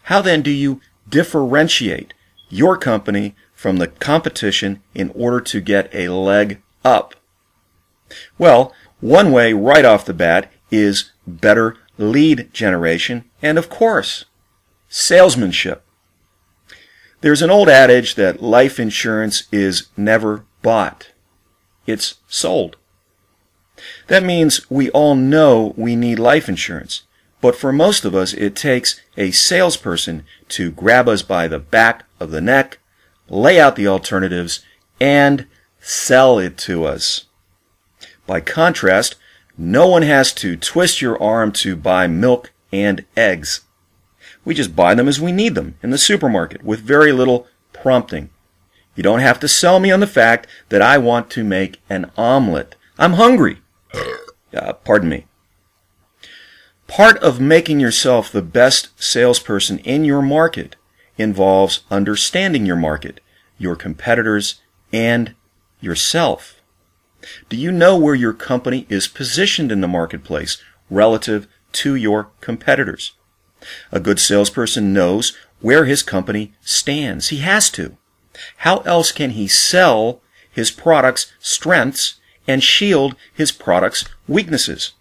How then do you differentiate your company from the competition in order to get a leg up? Well, one way right off the bat is better lead generation and, of course, salesmanship. There's an old adage that life insurance is never bought. It's sold. That means we all know we need life insurance, but for most of us it takes a salesperson to grab us by the back of the neck, lay out the alternatives, and sell it to us. By contrast, no one has to twist your arm to buy milk and eggs. We just buy them as we need them in the supermarket with very little prompting. You don't have to sell me on the fact that I want to make an omelet. I'm hungry. Pardon me. Part of making yourself the best salesperson in your market involves understanding your market, your competitors, and yourself. Do you know where your company is positioned in the marketplace relative to your competitors? A good salesperson knows where his company stands. He has to. How else can he sell his product's strengths and shield his product's weaknesses?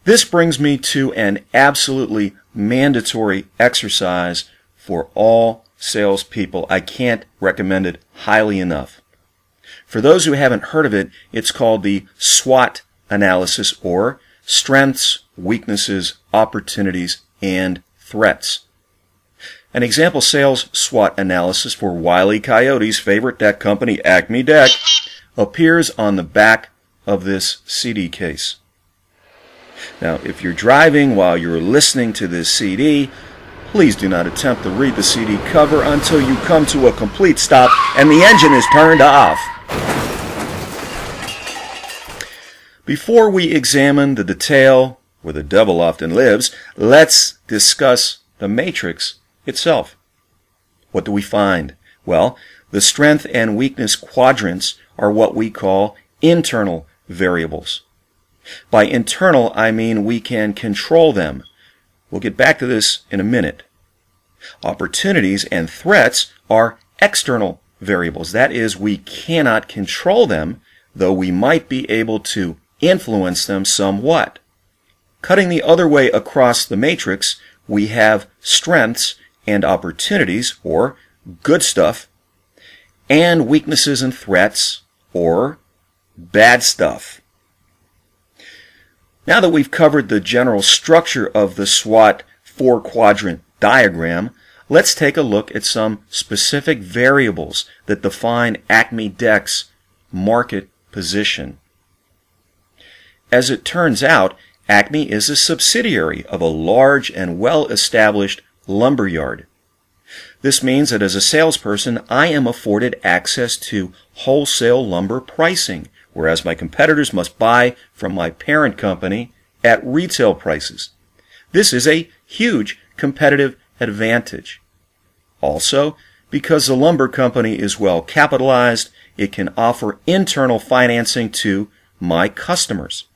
This brings me to an absolutely mandatory exercise for all salespeople. I can't recommend it highly enough. For those who haven't heard of it, it's called the SWOT analysis, or strengths, weaknesses, opportunities, and threats. An example sales SWOT analysis for Wile E. Coyote's favorite deck company, Acme Deck, appears on the back of this CD case. Now, if you're driving while you're listening to this CD, please do not attempt to read the CD cover until you come to a complete stop and the engine is turned off. Before we examine the detail, where the devil often lives, let's discuss the matrix itself. What do we find? Well, the strength and weakness quadrants are what we call internal variables. By internal, I mean we can control them. We'll get back to this in a minute. Opportunities and threats are external variables. That is, we cannot control them, though we might be able to influence them somewhat. Cutting the other way across the matrix, we have strengths and opportunities, or good stuff, and weaknesses and threats, or bad stuff. Now that we've covered the general structure of the SWOT four-quadrant diagram, let's take a look at some specific variables that define Acme Deck's market position. As it turns out, Acme is a subsidiary of a large and well-established lumber yard. This means that as a salesperson, I am afforded access to wholesale lumber pricing, whereas my competitors must buy from my parent company at retail prices. This is a huge competitive advantage. Also, because the lumber company is well capitalized, it can offer internal financing to my customers.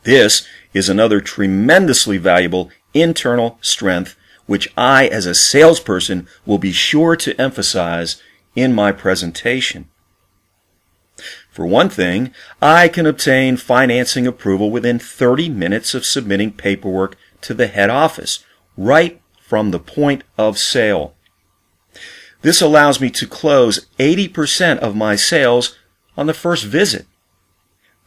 This is another tremendously valuable internal strength which I, as a salesperson, will be sure to emphasize in my presentation. For one thing, I can obtain financing approval within 30 minutes of submitting paperwork to the head office, right from the point of sale. This allows me to close 80% of my sales on the first visit.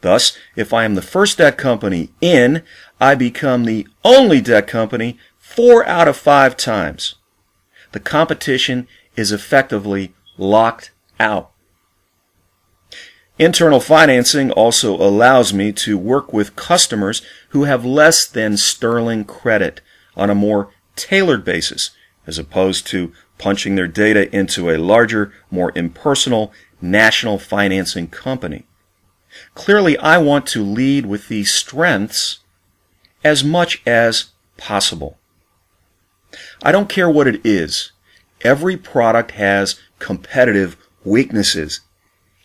Thus, if I am the first deck company in, I become the only deck company 4 out of 5 times. The competition is effectively locked out. Internal financing also allows me to work with customers who have less than sterling credit on a more tailored basis, as opposed to punching their data into a larger, more impersonal national financing company. Clearly, I want to lead with these strengths as much as possible. I don't care what it is. Every product has competitive weaknesses.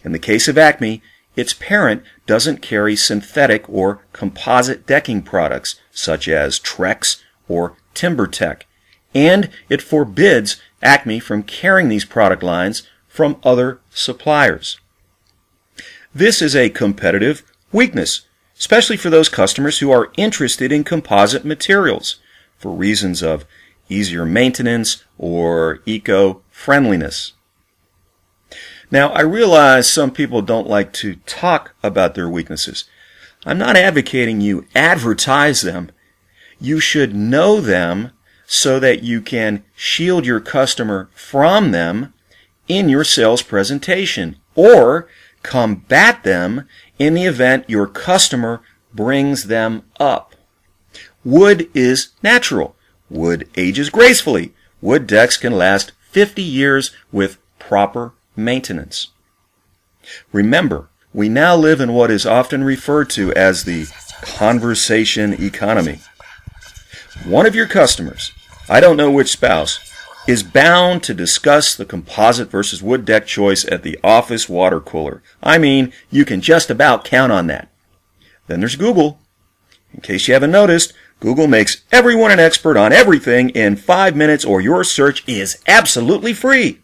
In the case of Acme, its parent doesn't carry synthetic or composite decking products such as Trex or TimberTech, and it forbids Acme from carrying these product lines from other suppliers. This is a competitive weakness, especially for those customers who are interested in composite materials for reasons of easier maintenance or eco-friendliness. Now, I realize some people don't like to talk about their weaknesses. I'm not advocating you advertise them. You should know them so that you can shield your customer from them in your sales presentation, or combat them in the event your customer brings them up. Wood is natural. Wood ages gracefully. Wood decks can last 50 years with proper maintenance. Remember, we now live in what is often referred to as the conversation economy. One of your customers, I don't know which spouse, is bound to discuss the composite versus wood deck choice at the office water cooler. I mean, you can just about count on that. Then there's Google. In case you haven't noticed, Google makes everyone an expert on everything in 5 minutes, or your search is absolutely free.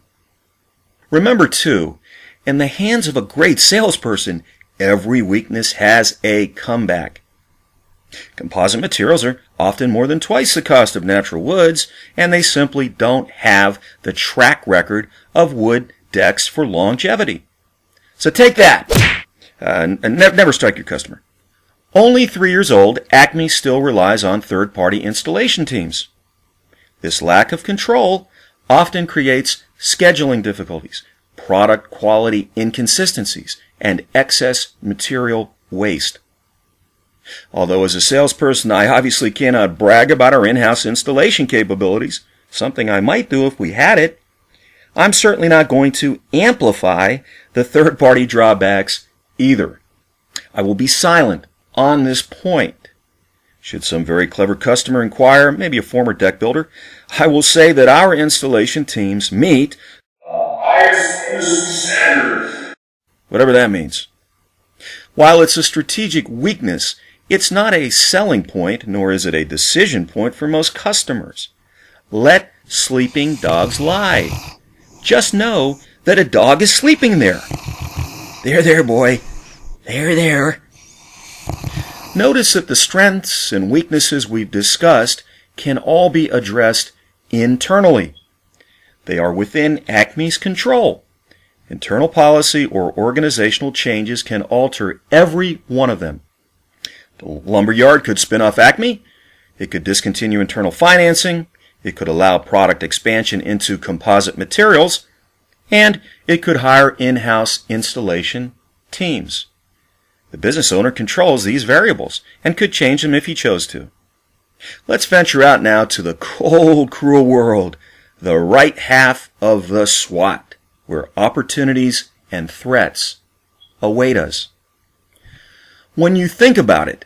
Remember, too, in the hands of a great salesperson, every weakness has a comeback. Composite materials are often more than twice the cost of natural woods, and they simply don't have the track record of wood decks for longevity. So take that, and never strike your customer. Only 3 years old, Acme still relies on third-party installation teams. This lack of control often creates scheduling difficulties, product quality inconsistencies, and excess material waste. Although as a salesperson I obviously cannot brag about our in-house installation capabilities, something I might do if we had it, I'm certainly not going to amplify the third-party drawbacks either. I will be silent on this point. Should some very clever customer inquire, maybe a former deck builder, I will say that our installation teams meet highest standards, whatever that means. While it's a strategic weakness, it's not a selling point, nor is it a decision point for most customers. Let sleeping dogs lie. Just know that a dog is sleeping there. There, boy. There. Notice that the strengths and weaknesses we've discussed can all be addressed internally. They are within Acme's control. Internal policy or organizational changes can alter every one of them. The lumberyard could spin off Acme. It could discontinue internal financing. It could allow product expansion into composite materials. And it could hire in-house installation teams. The business owner controls these variables and could change them if he chose to. Let's venture out now to the cold, cruel world, the right half of the SWOT, where opportunities and threats await us. When you think about it,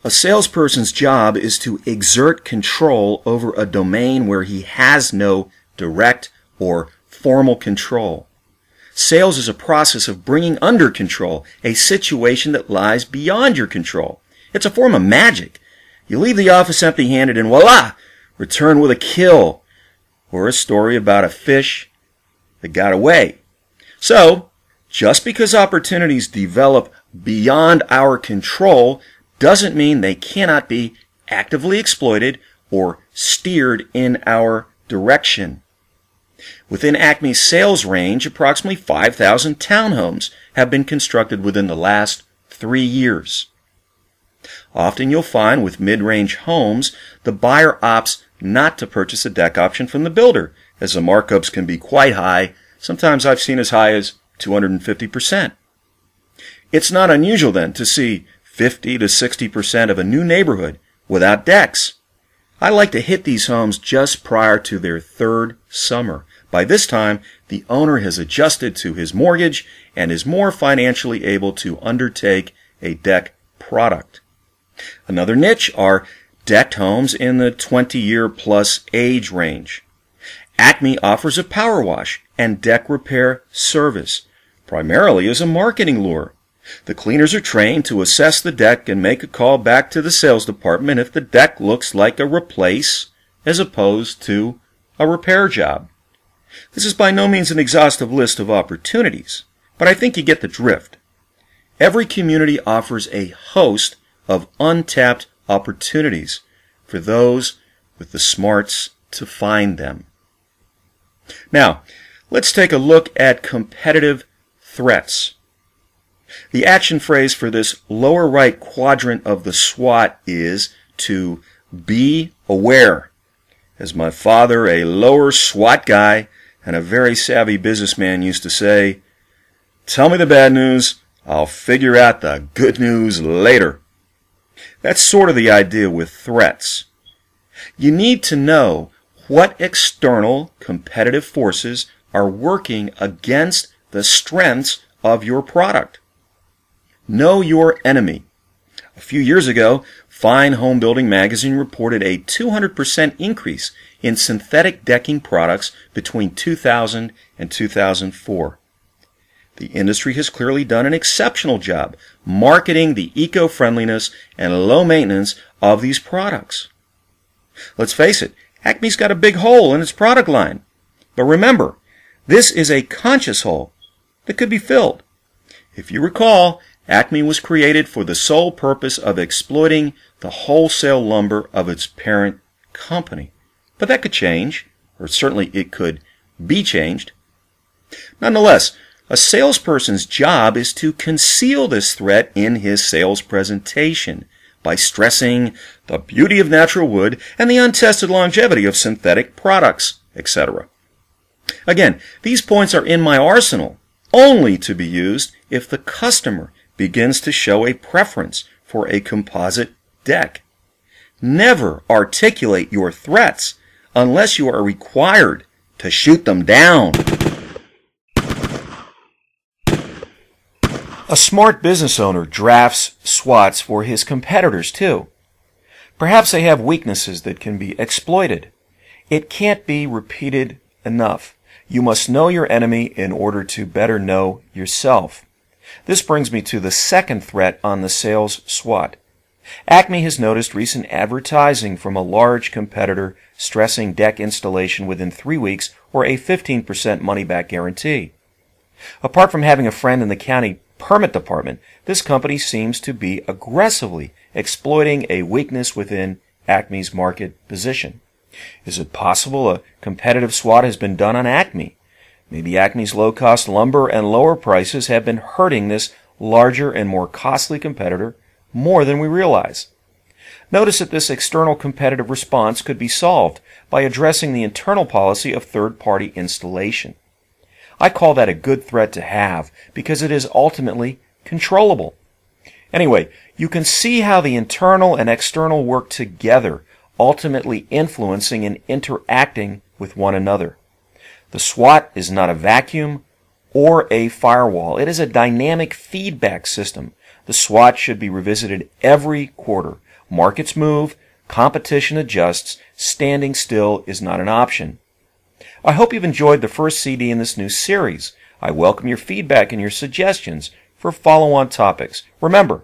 a salesperson's job is to exert control over a domain where he has no direct or formal control. Sales is a process of bringing under control a situation that lies beyond your control. It's a form of magic. You leave the office empty-handed and voila, return with a kill, or a story about a fish that got away. So, just because opportunities develop beyond our control doesn't mean they cannot be actively exploited or steered in our direction. Within Acme's sales range, approximately 5,000 townhomes have been constructed within the last 3 years. Often you'll find with mid-range homes, the buyer opts not to purchase a deck option from the builder, as the markups can be quite high. Sometimes I've seen as high as 250%. It's not unusual then to see 50 to 60% of a new neighborhood without decks. I like to hit these homes just prior to their 3rd summer. By this time, the owner has adjusted to his mortgage and is more financially able to undertake a deck product. Another niche are decked homes in the 20-year plus age range. Acme offers a power wash and deck repair service, primarily as a marketing lure. The cleaners are trained to assess the deck and make a call back to the sales department if the deck looks like a replace as opposed to a repair job. This is by no means an exhaustive list of opportunities, but I think you get the drift. Every community offers a host of untapped opportunities for those with the smarts to find them. Now, let's take a look at competitive threats. The action phrase for this lower right quadrant of the SWOT is to be aware. As my father, a lower SWOT guy and a very savvy businessman, used to say, "Tell me the bad news, I'll figure out the good news later." That's sort of the idea with threats. You need to know what external competitive forces are working against the strengths of your product. Know your enemy. A few years ago, Fine Home Building magazine reported a 200% increase in synthetic decking products between 2000 and 2004. The industry has clearly done an exceptional job marketing the eco-friendliness and low maintenance of these products. Let's face it, Acme's got a big hole in its product line. But remember, this is a conscious hole that could be filled. If you recall, Acme was created for the sole purpose of exploiting the wholesale lumber of its parent company. But that could change, or certainly it could be changed. Nonetheless, a salesperson's job is to conceal this threat in his sales presentation by stressing the beauty of natural wood and the untested longevity of synthetic products, etc. Again, these points are in my arsenal, only to be used if the customer begins to show a preference for a composite deck. Never articulate your threats unless you are required to shoot them down. A smart business owner drafts SWOTs for his competitors too. Perhaps they have weaknesses that can be exploited. It can't be repeated enough. You must know your enemy in order to better know yourself. This brings me to the second threat on the sales SWOT. Acme has noticed recent advertising from a large competitor stressing deck installation within 3 weeks or a 15% money-back guarantee. Apart from having a friend in the county permit department, this company seems to be aggressively exploiting a weakness within Acme's market position. Is it possible a competitive SWOT has been done on Acme? Maybe Acme's low-cost lumber and lower prices have been hurting this larger and more costly competitor more than we realize. Notice that this external competitive response could be solved by addressing the internal policy of third-party installation. I call that a good threat to have because it is ultimately controllable. Anyway, you can see how the internal and external work together, ultimately influencing and interacting with one another. The SWOT is not a vacuum or a firewall. It is a dynamic feedback system. The SWOT should be revisited every quarter. Markets move, competition adjusts, standing still is not an option. I hope you've enjoyed the first CD in this new series. I welcome your feedback and your suggestions for follow-on topics. Remember,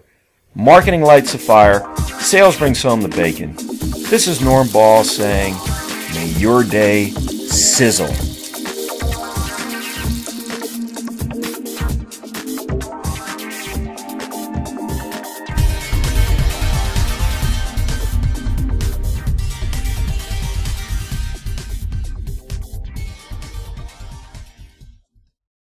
marketing lights the fire, sales brings home the bacon. This is Norm Ball saying, may your day sizzle.